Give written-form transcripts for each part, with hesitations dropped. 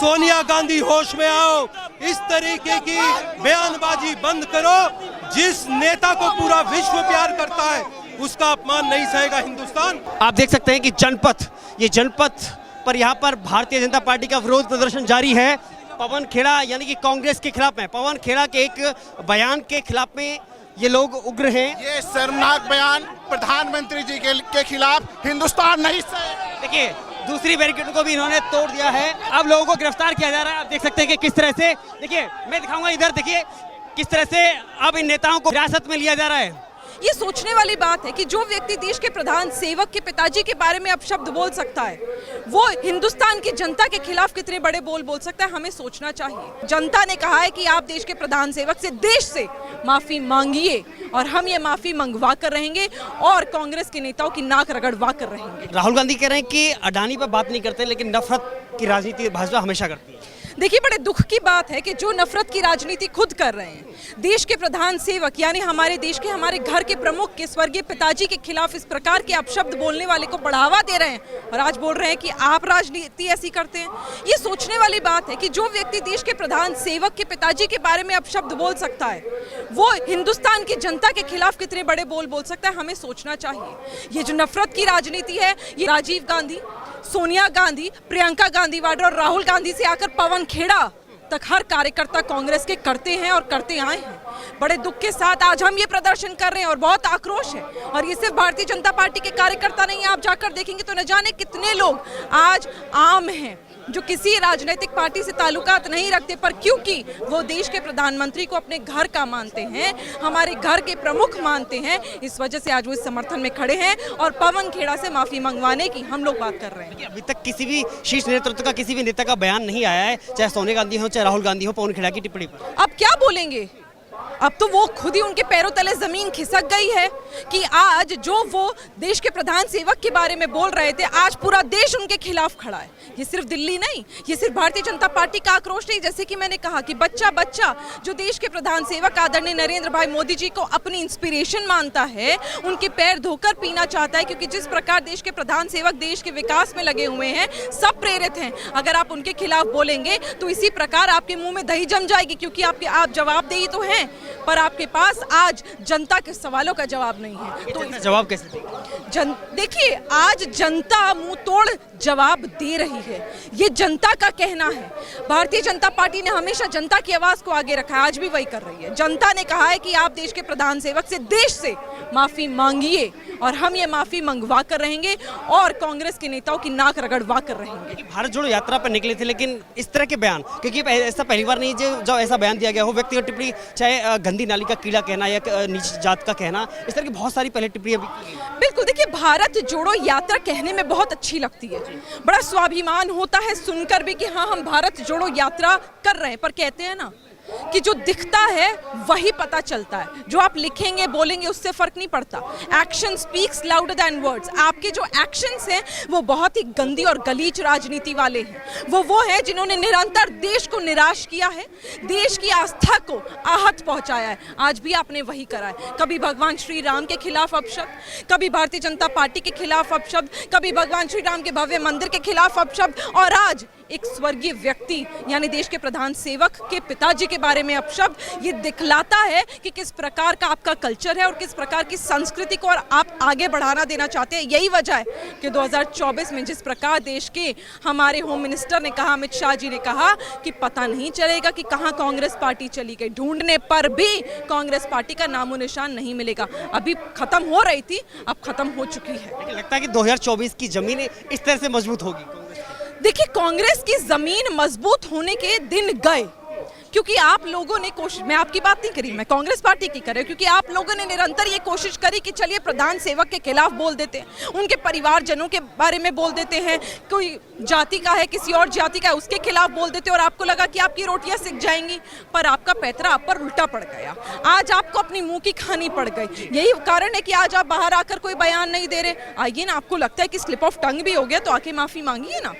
सोनिया गांधी होश में आओ, इस तरीके की बयानबाजी बंद करो। जिस नेता को पूरा विश्व प्यार करता है उसका अपमान नहीं सहेगा हिंदुस्तान। आप देख सकते हैं कि जनपथ, ये जनपथ पर यहाँ पर भारतीय जनता पार्टी का विरोध प्रदर्शन जारी है। पवन खेड़ा यानी कि कांग्रेस के खिलाफ में, पवन खेड़ा के एक बयान के खिलाफ में ये लोग उग्र हैं। ये शर्मनाक बयान प्रधानमंत्री जी के खिलाफ हिंदुस्तान नहीं सहे। देखिए दूसरी बैरिकेड को भी इन्होंने तोड़ दिया है। अब लोगों को गिरफ्तार किया जा रहा है। आप देख सकते हैं कि किस तरह से, देखिए मैं दिखाऊंगा इधर, देखिए किस तरह से अब इन नेताओं को हिरासत में लिया जा रहा है। ये सोचने वाली बात है कि जो व्यक्ति देश के प्रधान सेवक के पिताजी के बारे में अपशब्द बोल सकता है, वो हिंदुस्तान की जनता के खिलाफ कितने बड़े बोल सकता है, हमें सोचना चाहिए। जनता ने कहा है कि आप देश के प्रधान सेवक से, देश से माफी मांगिए और हम ये माफी मंगवा कर रहेंगे और कांग्रेस के नेताओं की नाक रगड़वा कर रहेंगे। राहुल गांधी कह रहे हैं कि अडानी पर बात नहीं करते, लेकिन नफरत की राजनीति भाजपा हमेशा करती है। देखिए बड़े दुख की बात है कि जो नफरत की राजनीति खुद कर रहे हैं, देश के प्रधान सेवक यानी हमारे देश के, हमारे घर के प्रमुख के स्वर्गीय पिताजी के खिलाफ इस प्रकार के अपशब्द बोलने वाले को बढ़ावा दे रहे हैं और आज बोल रहे हैं कि आप राजनीति ऐसी करते हैं। ये सोचने वाली बात है कि जो व्यक्ति देश के प्रधान सेवक के पिताजी के बारे में अपशब्द बोल सकता है, वो हिंदुस्तान की जनता के खिलाफ कितने बड़े बोल सकता है, हमें सोचना चाहिए। ये जो नफरत की राजनीति है, ये राजीव गांधी, सोनिया गांधी, प्रियंका गांधी वाड्रा और राहुल गांधी से आकर पवन खेड़ा तक हर कार्यकर्ता कांग्रेस के करते हैं और करते आए हैं। बड़े दुख के साथ आज हम ये प्रदर्शन कर रहे हैं और बहुत आक्रोश है। और ये सिर्फ भारतीय जनता पार्टी के कार्यकर्ता नहीं, आप जाकर देखेंगे तो न जाने कितने लोग आज आम हैं जो किसी राजनीतिक पार्टी से ताल्लुकात नहीं रखते, पर क्योंकि वो देश के प्रधानमंत्री को अपने घर का मानते हैं, हमारे घर के प्रमुख मानते हैं, इस वजह से आज वो इस समर्थन में खड़े हैं और पवन खेड़ा से माफी मंगवाने की हम लोग बात कर रहे हैं। अभी तक किसी भी शीर्ष नेतृत्व का, किसी भी नेता का बयान नहीं आया है, चाहे सोनिया गांधी हो, चाहे राहुल गांधी हो, पवन खेड़ा की टिप्पणी पर। अब क्या बोलेंगे? अब तो वो खुद ही, उनके पैरों तले जमीन खिसक गई है कि आज जो वो देश के प्रधान सेवक के बारे में बोल रहे थे, आज पूरा देश उनके खिलाफ खड़ा है। ये सिर्फ दिल्ली नहीं, ये सिर्फ भारतीय जनता पार्टी का आक्रोश नहीं। जैसे कि मैंने कहा कि बच्चा जो देश के प्रधान सेवक आदरणीय नरेंद्र भाई मोदी जी को अपनी इंस्पिरेशन मानता है, उनके पैर धोकर पीना चाहता है, क्योंकि जिस प्रकार देश के प्रधान सेवक देश के विकास में लगे हुए हैं, सब प्रेरित हैं। अगर आप उनके खिलाफ बोलेंगे तो इसी प्रकार आपके मुंह में दही जम जाएगी, क्योंकि आप जवाबदेही तो हैं, पर आपके पास आज जनता के सवालों का जवाब नहीं है। तो जवाब कैसे देखिए आज जनता मुंह तोड़ जवाब दे रही है, ये जनता का कहना है। भारतीय जनता पार्टी ने हमेशा जनता की आवाज को आगे रखा है, आज भी वही कर रही है। जनता ने कहा है कि आप देश के प्रधान सेवक से, देश से माफी मांगिए और हम ये माफी मंगवा कर रहेंगे और कांग्रेस के नेताओं की नाक रगड़वा कर रहेंगे। भारत जोड़ो यात्रा पर निकले थे, लेकिन इस तरह के बयान, क्योंकि ऐसा पहली बार नहीं जो ऐसा बयान दिया गया हो, व्यक्तिगत टिप्पणी, चाहे गंदी नाली का कीड़ा कहना या नीच जात का कहना, इस तरह की बहुत सारी पहले टिप्पणियां भी। बिल्कुल, देखिए भारत जोड़ो यात्रा कहने में बहुत अच्छी लगती है, बड़ा स्वाभिमान होता है सुनकर भी कि हाँ हम भारत जोड़ो यात्रा कर रहे हैं, पर कहते हैं ना कि जो दिखता है वही पता चलता है, जो आप लिखेंगे बोलेंगे उससे फर्क नहीं पड़ता। Action speaks louder than words. आपके जो एक्शंस हैं वो बहुत ही गंदी और गलीच राजनीति वाले हैं। वो हैं जिन्होंने निरंतर देश को निराश किया है, देश की आस्था को आहत पहुंचाया है। आज भी आपने वही करा है, कभी भगवान श्री राम के खिलाफ अपशब्द, कभी भारतीय जनता पार्टी के खिलाफ अपशब्द, कभी भगवान श्री राम के भव्य मंदिर के खिलाफ अपशब्द, और आज एक स्वर्गीय व्यक्ति यानी देश के प्रधान सेवक के पिताजी के बारे में अपशब्द। ये दिखलाता है कि किस प्रकार का आपका कल्चर है और किस प्रकार की संस्कृति को और आप आगे बढ़ाना देना चाहते हैं। यही वजह है कि 2024 में जिस प्रकार देश के हमारे होम मिनिस्टर ने कहा, अमित शाह जी ने कहा कि पता नहीं चलेगा कि कहां कांग्रेस पार्टी चली गई, ढूंढने पर भी कांग्रेस पार्टी का नामो निशान नहीं मिलेगा। अभी खत्म हो रही थी, अब खत्म हो चुकी है। लगता है कि 2024 की जमीन इस तरह से मजबूत होगी। देखिए कांग्रेस की जमीन मजबूत होने के दिन गए, क्योंकि आप लोगों ने कोशिश, मैं आपकी बात नहीं करी, मैं कांग्रेस पार्टी की कर रही हूं, क्योंकि आप लोगों ने निरंतर ये कोशिश करी कि चलिए प्रधान सेवक के खिलाफ बोल देते हैं, उनके परिवारजनों के बारे में बोल देते हैं, कोई जाति का है किसी और जाति का है उसके खिलाफ बोल देते हैं, और आपको लगा कि आपकी रोटियां सिक जाएंगी, पर आपका पैतरा आप पर उल्टा पड़ गया। आज आपको अपनी मुंह की खानी पड़ गई। यही कारण है कि आज आप बाहर आकर कोई बयान नहीं दे रहे। आइए ना, आपको लगता है कि स्लिप ऑफ टंग भी हो गया तो आके माफी मांगिए ना।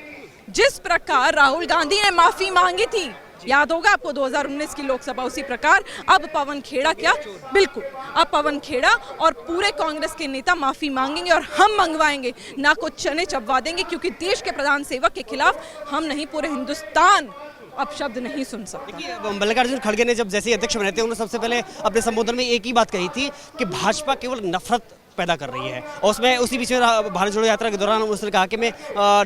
जिस प्रकार राहुल गांधी ने माफी मांगी थी याद होगा आपको 2019 की लोकसभा, उसी प्रकार अब पवन खेड़ा क्या, बिल्कुल अब पवन खेड़ा और पूरे कांग्रेस के नेता माफी मांगेंगे और हम मंगवाएंगे, ना कुछ चने चबवा देंगे, क्योंकि देश के प्रधान सेवक के खिलाफ हम नहीं पूरे हिंदुस्तान अब शब्द नहीं सुन सकता। देखिए, मल्लिकार्जुन खड़गे ने जब जैसे ही अध्यक्ष बने थे, उन्होंने सबसे पहले अपने संबोधन में एक ही बात कही थी कि भाजपा केवल नफरत पैदा कर रही है, और उसमें उसी बीच में भारत जोड़ो यात्रा के दौरान उसने कहा कि मैं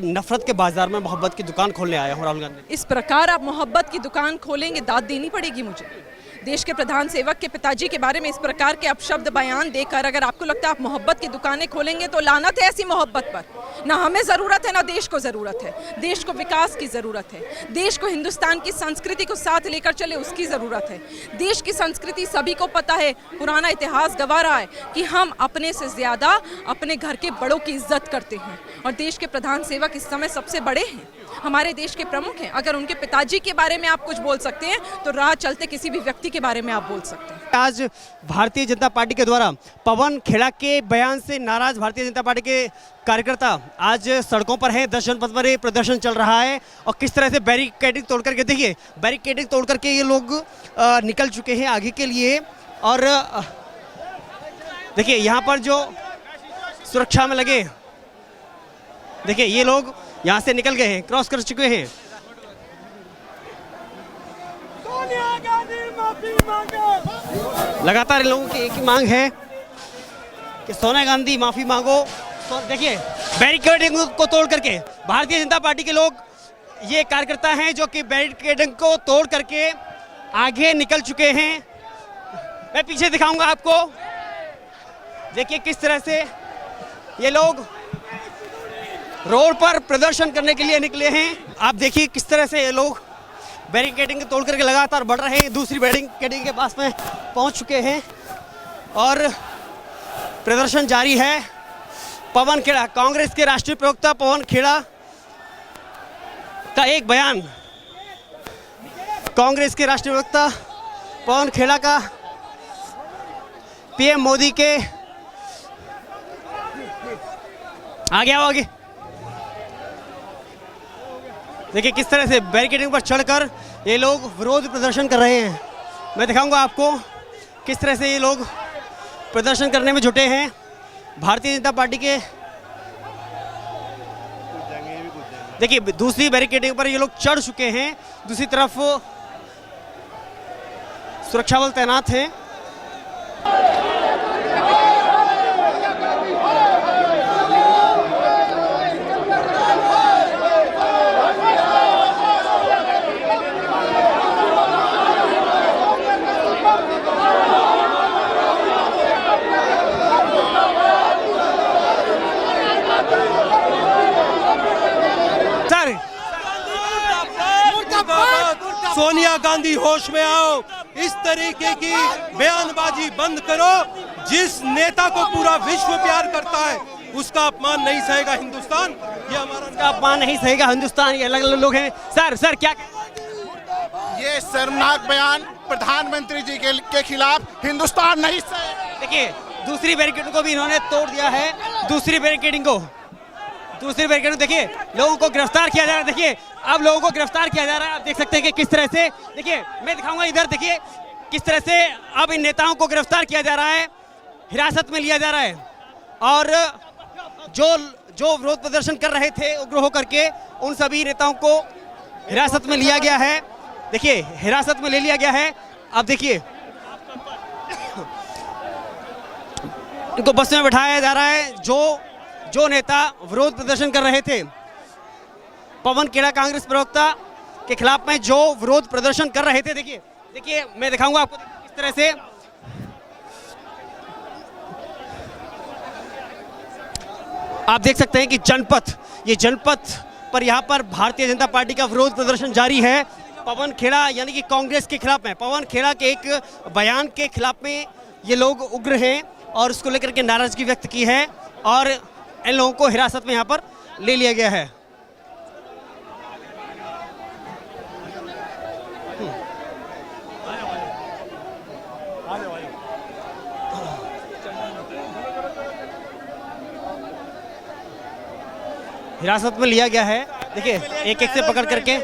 नफरत के बाजार में मोहब्बत की दुकान खोलने आया हूँ। राहुल गांधी, इस प्रकार आप मोहब्बत की दुकान खोलेंगे, दाद देनी पड़ेगी मुझे। देश के प्रधान सेवक के पिताजी के बारे में इस प्रकार के अपशब्द बयान देकर अगर आपको लगता है आप मोहब्बत की दुकानें खोलेंगे, तो लानत है ऐसी मोहब्बत पर। ना हमें ज़रूरत है, ना देश को ज़रूरत है। देश को विकास की ज़रूरत है, देश को हिंदुस्तान की संस्कृति को साथ लेकर चले उसकी ज़रूरत है। देश की संस्कृति सभी को पता है, पुराना इतिहास गवा रहा है कि हम अपने से ज़्यादा अपने घर के बड़ों की इज्जत करते हैं, और देश के प्रधान सेवक इस समय सबसे बड़े हैं, हमारे देश के प्रमुख हैं। अगर उनके पिताजी के बारे में आप कुछ बोल सकते हैं, तो राह चलते किसी भी व्यक्ति के बारे में आप बोल सकते हैं। आज भारतीय जनता पार्टी के द्वारा पवन खेड़ा के बयान से नाराज भारतीय जनता पार्टी के कार्यकर्ता आज सड़कों पर हैं। 10 जनपद पर ये प्रदर्शन चल रहा है, और किस तरह से बैरिकेडिंग तोड़ करके, देखिए बैरिकेडिंग तोड़ करके ये लोग निकल चुके हैं आगे के लिए। और देखिए यहाँ पर जो सुरक्षा में लगे, देखिए ये लोग यहाँ से निकल गए हैं, क्रॉस कर चुके हैं। लगातार इन लोगों की एक ही मांग है कि सोनिया गांधी माफी मांगो। तो देखिए बैरिकेडिंग को तोड़ करके भारतीय जनता पार्टी के लोग, ये कार्यकर्ता हैं जो कि बैरिकेडिंग को तोड़ करके आगे निकल चुके हैं। मैं पीछे दिखाऊंगा आपको, देखिए किस तरह से ये लोग रोड पर प्रदर्शन करने के लिए निकले हैं। आप देखिए किस तरह से ये लोग बैरिकेडिंग तोड़ करके लगातार बढ़ रहे हैं, दूसरी बैरिकेडिंग के पास में पहुंच चुके हैं और प्रदर्शन जारी है। पवन खेड़ा, कांग्रेस के राष्ट्रीय प्रवक्ता पवन खेड़ा का एक बयान, कांग्रेस के राष्ट्रीय प्रवक्ता पवन खेड़ा का पीएम मोदी के आगे देखिए किस तरह से बैरिकेडिंग पर चढ़कर ये लोग विरोध प्रदर्शन कर रहे हैं। मैं दिखाऊंगा आपको किस तरह से ये लोग प्रदर्शन करने में जुटे हैं। भारतीय जनता पार्टी के देखिए दूसरी बैरिकेडिंग पर ये लोग चढ़ चुके हैं, दूसरी तरफ सुरक्षा बल तैनात हैं। सोनिया गांधी होश में आओ, इस तरीके की बयानबाजी बंद करो। जिस नेता को पूरा विश्व प्यार करता है उसका अपमान नहीं सहेगा हिंदुस्तान। ये हमारा अपमान नहीं सहेगा हिंदुस्तान। ये अलग अलग लोग हैं। सर क्या ये शर्मनाक बयान प्रधानमंत्री जी के खिलाफ हिंदुस्तान नहीं सहेगा। देखिए दूसरी बैरिकेडिंग को भी इन्होंने तोड़ दिया है। दूसरी बैरिकेडिंग देखिए लोगों को गिरफ्तार किया जा रहा है। देखिए अब लोगों को गिरफ्तार किया जा रहा है। आप देख सकते हैं कि किस तरह से, देखिए मैं दिखाऊंगा इधर, देखिए किस तरह से अब इन नेताओं को गिरफ्तार किया जा रहा है, हिरासत में लिया जा रहा है। और जो विरोध प्रदर्शन कर रहे थे उग्र होकर के, उन सभी नेताओं को हिरासत में लिया गया है। देखिए हिरासत में ले लिया गया है। अब देखिए इनको बस में बैठाया जा रहा है। जो नेता विरोध प्रदर्शन कर रहे थे, पवन खेड़ा कांग्रेस प्रवक्ता के खिलाफ में जो विरोध प्रदर्शन कर रहे थे, देखिए मैं दिखाऊंगा आपको किस तरह से आप देख सकते हैं कि जनपथ पर यहाँ पर भारतीय जनता पार्टी का विरोध प्रदर्शन जारी है। पवन खेड़ा यानी कि कांग्रेस के खिलाफ में, पवन खेड़ा के एक बयान के खिलाफ में ये लोग उग्र हैं और उसको लेकर के नाराजगी व्यक्त की है, और इन लोगों को हिरासत में यहाँ पर ले लिया गया है। हिरासत में लिया गया है। देखिए एक एक से पकड़ करके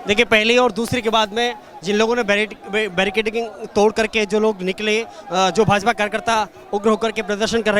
देखिए पहले और दूसरे के बाद में जिन लोगों ने बैरिकेडिंग तोड़ करके जो लोग निकले, जो भाजपा कार्यकर्ता उग्र होकर के प्रदर्शन कर रहे